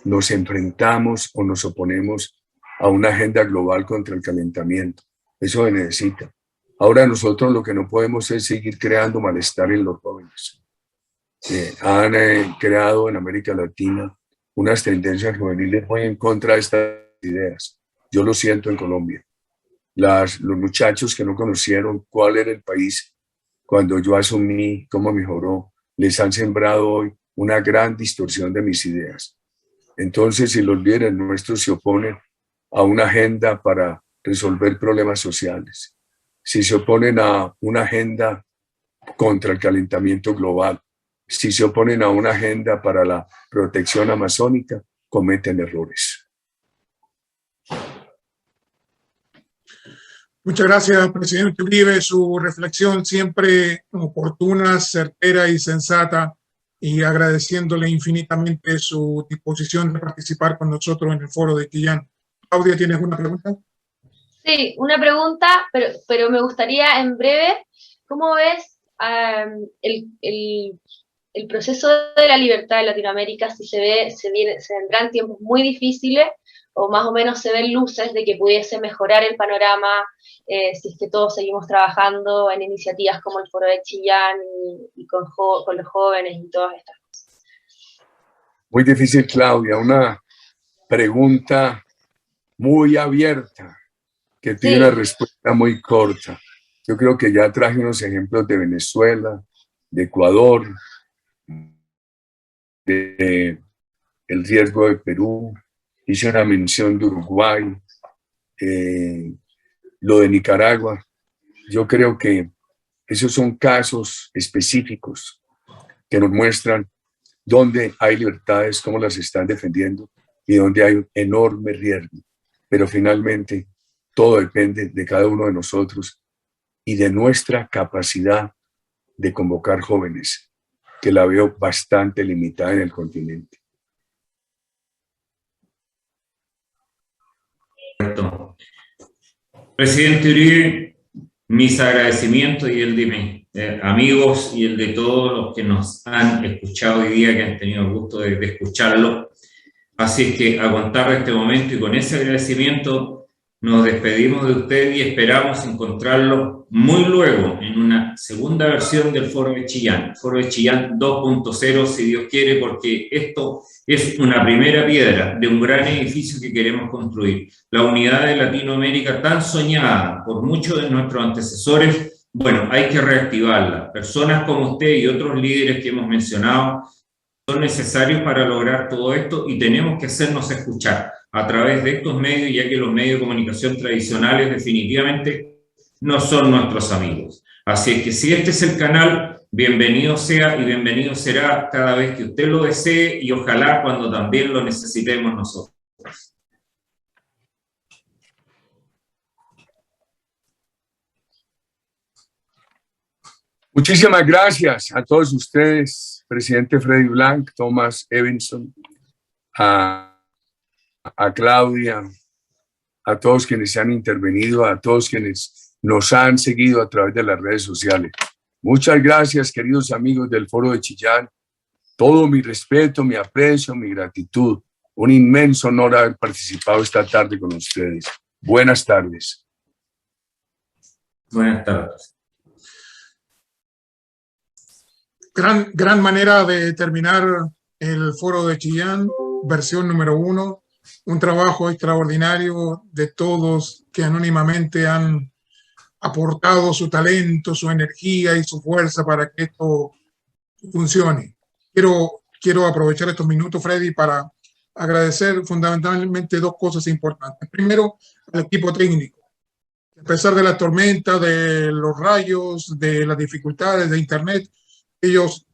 nos enfrentamos o nos oponemos a una agenda global contra el calentamiento. Eso se necesita. Ahora nosotros lo que no podemos es seguir creando malestar en los jóvenes. Han creado en América Latina unas tendencias juveniles muy en contra de estas ideas. Yo lo siento en Colombia. Los muchachos que no conocieron cuál era el país cuando yo asumí, cómo mejoró, les han sembrado hoy una gran distorsión de mis ideas. Entonces, si los líderes nuestros se oponen a una agenda para resolver problemas sociales, si se oponen a una agenda contra el calentamiento global, si se oponen a una agenda para la protección amazónica, cometen errores. Muchas gracias, presidente Uribe. Su reflexión siempre oportuna, certera y sensata, y agradeciéndole infinitamente su disposición de participar con nosotros en el foro de Quillán. Claudia, ¿tienes una pregunta? Sí, una pregunta, pero me gustaría en breve, ¿cómo ves el proceso de la libertad en Latinoamérica sí se vendrán tiempos muy difíciles, o más o menos se ven luces de que pudiese mejorar el panorama si es que todos seguimos trabajando en iniciativas como el Foro de Chillán y con los jóvenes y todas estas cosas. Muy difícil, Claudia. Una pregunta muy abierta que tiene una respuesta muy corta. Yo creo que ya traje unos ejemplos de Venezuela, de Ecuador, de el riesgo de Perú, hice una mención de Uruguay, lo de Nicaragua. Yo creo que esos son casos específicos que nos muestran dónde hay libertades, cómo las están defendiendo y dónde hay un enorme riesgo. Pero finalmente todo depende de cada uno de nosotros y de nuestra capacidad de convocar jóvenes, que la veo bastante limitada en el continente. Presidente Uribe, mis agradecimientos y el de mis amigos y el de todos los que nos han escuchado hoy día, que han tenido el gusto de escucharlo. Así es que a contar de este momento y con ese agradecimiento nos despedimos de usted y esperamos encontrarlo muy luego en una segunda versión del Foro de Chillán, Foro de Chillán 2.0, si Dios quiere, porque esto es una primera piedra de un gran edificio que queremos construir. La unidad de Latinoamérica tan soñada por muchos de nuestros antecesores, bueno, hay que reactivarla. Personas como usted y otros líderes que hemos mencionado son necesarios para lograr todo esto y tenemos que hacernos escuchar a través de estos medios, ya que los medios de comunicación tradicionales definitivamente no son nuestros amigos. Así es que si este es el canal, bienvenido sea y bienvenido será cada vez que usted lo desee y ojalá cuando también lo necesitemos nosotros. Muchísimas gracias a todos ustedes, presidente Freddy Blanc, Thomas Evinson, a Claudia, a todos quienes han intervenido, a todos quienes nos han seguido a través de las redes sociales. Muchas gracias, queridos amigos del Foro de Chillán. Todo mi respeto, mi aprecio, mi gratitud. Un inmenso honor haber participado esta tarde con ustedes. Buenas tardes. Buenas tardes. Gran manera de terminar el Foro de Chillán, versión número 1. Un trabajo extraordinario de todos que anónimamente han aportado su talento, su energía y su fuerza para que esto funcione. Quiero aprovechar estos minutos, Freddy, para agradecer fundamentalmente dos cosas importantes. Primero, al equipo técnico. A pesar de la tormenta, de los rayos, de las dificultades de Internet, ellos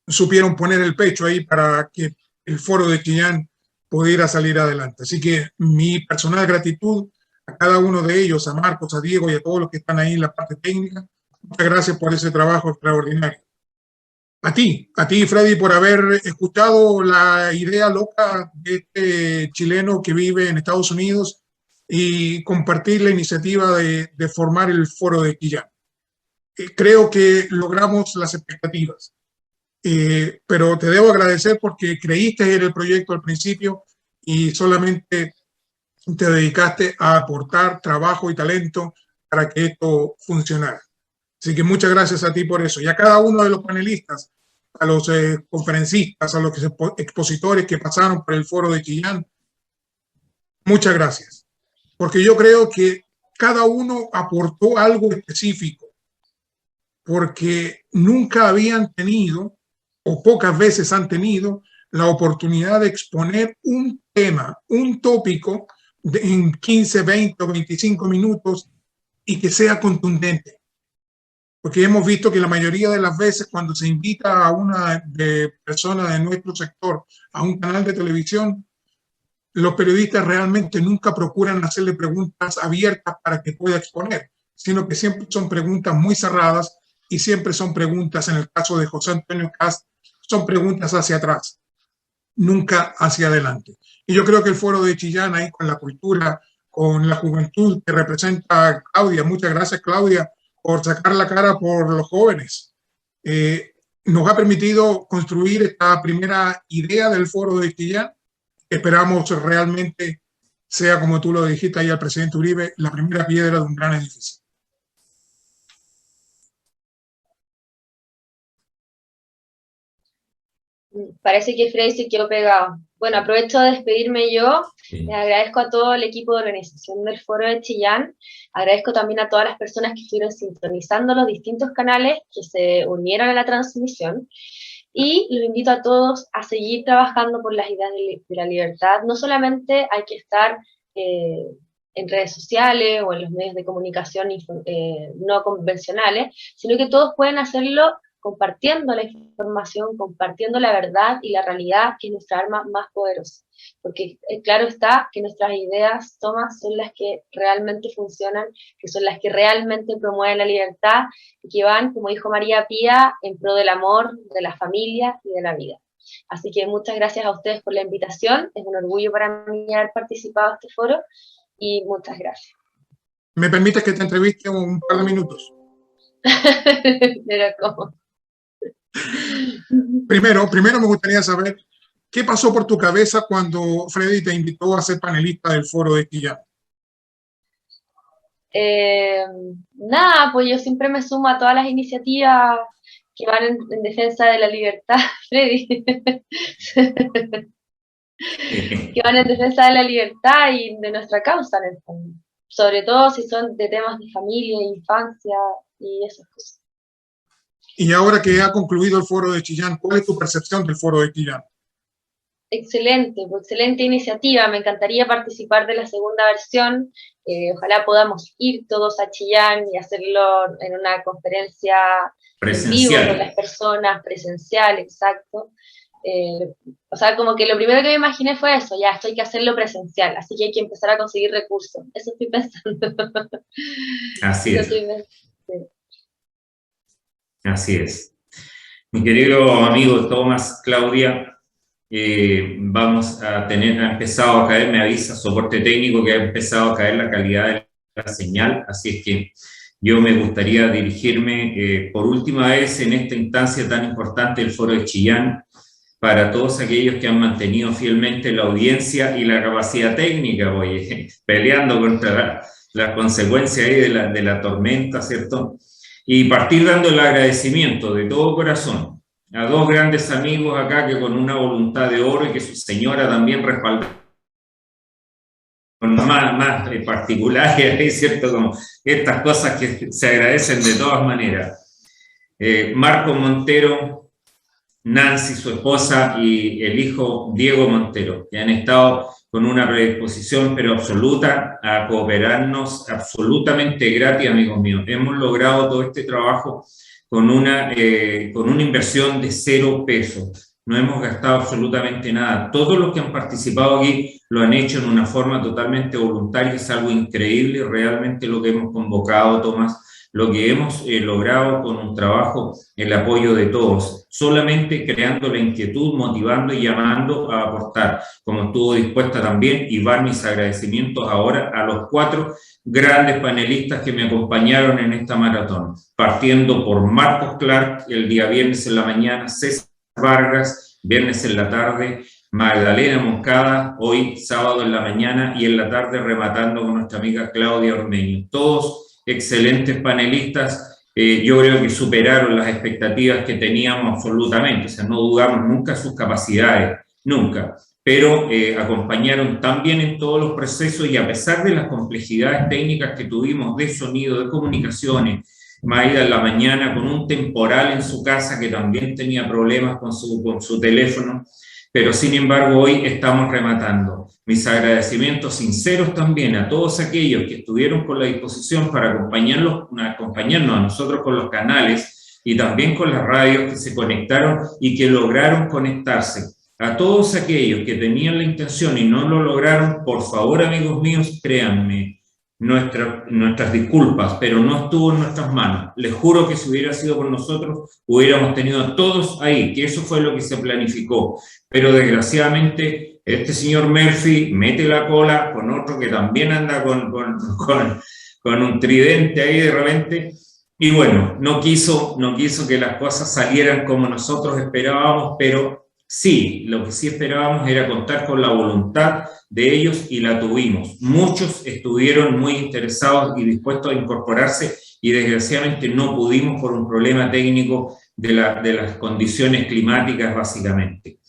supieron poner el pecho ahí para que el Foro de Chillán pudiera salir adelante. Así que mi personal gratitud a cada uno de ellos, a Marcos, a Diego y a todos los que están ahí en la parte técnica. Muchas gracias por ese trabajo extraordinario. A ti, Freddy, por haber escuchado la idea loca de este chileno que vive en Estados Unidos y compartir la iniciativa de formar el Foro de Chillán. Creo que logramos las expectativas. Pero te debo agradecer porque creíste en el proyecto al principio y solamente te dedicaste a aportar trabajo y talento para que esto funcionara. Así que muchas gracias a ti por eso. Y a cada uno de los panelistas, a los conferencistas, a los expositores que pasaron por el Foro de Chillán, muchas gracias. Porque yo creo que cada uno aportó algo específico, porque nunca habían tenido o pocas veces han tenido la oportunidad de exponer un tema, un tópico en 15, 20 o 25 minutos y que sea contundente. Porque hemos visto que la mayoría de las veces cuando se invita a una persona de nuestro sector a un canal de televisión, los periodistas realmente nunca procuran hacerle preguntas abiertas para que pueda exponer, sino que siempre son preguntas muy cerradas y siempre son preguntas, en el caso de José Antonio Kast, son preguntas hacia atrás, nunca hacia adelante. Y yo creo que el Foro de Chillán, ahí con la cultura, con la juventud que representa a Claudia, muchas gracias, Claudia, por sacar la cara por los jóvenes. nos ha permitido construir esta primera idea del Foro de Chillán. Esperamos realmente sea, como tú lo dijiste ahí al presidente Uribe, la primera piedra de un gran edificio. Parece que Freddy se quedó pegado. Bueno, aprovecho de despedirme yo. Sí. Les agradezco a todo el equipo de organización del Foro de Chillán. Agradezco también a todas las personas que estuvieron sintonizando los distintos canales que se unieron a la transmisión. Y los invito a todos a seguir trabajando por las ideas de la libertad. No solamente hay que estar en redes sociales o en los medios de comunicación no convencionales, sino que todos pueden hacerlo compartiendo la información, compartiendo la verdad y la realidad, que es nuestra arma más poderosa. Porque claro está que nuestras ideas, Tomás, son las que realmente funcionan, que son las que realmente promueven la libertad y que van, como dijo María Pía, en pro del amor, de la familia y de la vida. Así que muchas gracias a ustedes por la invitación. Es un orgullo para mí haber participado en este foro y muchas gracias. ¿Me permites que te entreviste un par de minutos? Pero ¿cómo? Primero me gustaría saber qué pasó por tu cabeza cuando Freddy te invitó a ser panelista del Foro de Chillán. Nada, pues yo siempre me sumo a todas las iniciativas que van en defensa de la libertad, Freddy. Que van en defensa de la libertad y de nuestra causa, en el fondo. Sobre todo si son de temas de familia, infancia y esas cosas. Y ahora que ha concluido el Foro de Chillán, ¿cuál es tu percepción del Foro de Chillán? Excelente, excelente iniciativa. Me encantaría participar de la segunda versión. Ojalá podamos ir todos a Chillán y hacerlo en una conferencia presencial, en vivo con las personas, presencial, exacto. O sea, como que lo primero que me imaginé fue eso, ya, esto hay que hacerlo presencial, así que hay que empezar a conseguir recursos. Eso estoy pensando. Así es. Sí. Así es. Mi querido amigo Tomás, Claudia, vamos a tener, ha empezado a caer, me avisa soporte técnico que ha empezado a caer la calidad de la señal, así es que yo me gustaría dirigirme por última vez en esta instancia tan importante del Foro de Chillán, para todos aquellos que han mantenido fielmente la audiencia y la capacidad técnica, oye, peleando contra la consecuencia ahí de la tormenta, ¿cierto? Y partir dando el agradecimiento de todo corazón a dos grandes amigos acá que con una voluntad de oro y que su señora también respaldó con más particulares, ¿cierto? Como estas cosas que se agradecen de todas maneras. Marco Montero, Nancy, su esposa, y el hijo Diego Montero, que han estado con una predisposición pero absoluta a cooperarnos absolutamente gratis, amigos míos. Hemos logrado todo este trabajo con una inversión de 0 pesos. No hemos gastado absolutamente nada. Todos los que han participado aquí lo han hecho en una forma totalmente voluntaria. Es algo increíble realmente lo que hemos convocado, Tomás, lo que hemos logrado con un trabajo, el apoyo de todos, solamente creando la inquietud, motivando y llamando a aportar, como estuvo dispuesta también, y van mis agradecimientos ahora a los 4 grandes panelistas que me acompañaron en esta maratón, partiendo por Marcos Clark el día viernes en la mañana, César Vargas, viernes en la tarde, Magdalena Moncada, hoy sábado en la mañana y en la tarde rematando con nuestra amiga Claudia Ormeño. Todos excelentes panelistas, yo creo que superaron las expectativas que teníamos absolutamente, o sea, no dudamos nunca de sus capacidades, nunca, pero acompañaron también en todos los procesos y a pesar de las complejidades técnicas que tuvimos de sonido, de comunicaciones, Maida en la mañana con un temporal en su casa que también tenía problemas con su teléfono, pero sin embargo hoy estamos rematando. Mis agradecimientos sinceros también a todos aquellos que estuvieron con la disposición para acompañarnos a nosotros con los canales y también con las radios que se conectaron y que lograron conectarse. A todos aquellos que tenían la intención y no lo lograron, por favor, amigos míos, créanme, nuestras disculpas, pero no estuvo en nuestras manos. Les juro que si hubiera sido por nosotros, hubiéramos tenido a todos ahí, que eso fue lo que se planificó. Pero desgraciadamente, este señor Murphy mete la cola con otro que también anda con un tridente ahí de repente, Y bueno, no quiso que las cosas salieran como nosotros esperábamos, pero sí, lo que sí esperábamos era contar con la voluntad de ellos y la tuvimos. Muchos estuvieron muy interesados y dispuestos a incorporarse y desgraciadamente no pudimos por un problema técnico de las condiciones climáticas básicamente.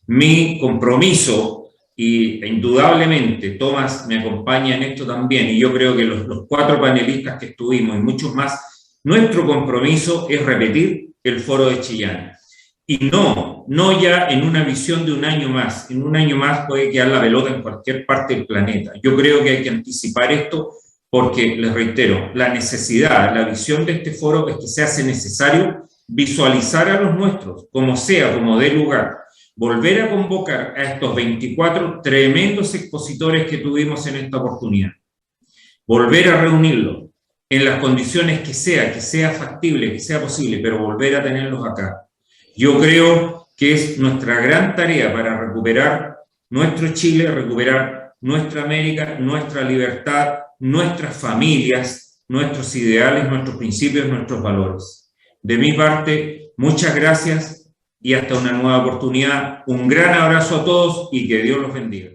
Mi compromiso, y indudablemente Tomás me acompaña en esto también, y yo creo que los 4 panelistas que estuvimos y muchos más, nuestro compromiso es repetir el Foro de Chillán. Y no ya en una visión de un año más. En un año más puede quedar la pelota en cualquier parte del planeta. Yo creo que hay que anticipar esto porque, les reitero, la necesidad, la visión de este foro es que se hace necesario visualizar a los nuestros, como sea, como dé lugar, volver a convocar a estos 24 tremendos expositores que tuvimos en esta oportunidad, volver a reunirlos en las condiciones que sea factible, que sea posible, pero volver a tenerlos acá. Yo creo que es nuestra gran tarea para recuperar nuestro Chile, recuperar nuestra América, nuestra libertad, nuestras familias, nuestros ideales, nuestros principios, nuestros valores. De mi parte, muchas gracias y hasta una nueva oportunidad. Un gran abrazo a todos y que Dios los bendiga.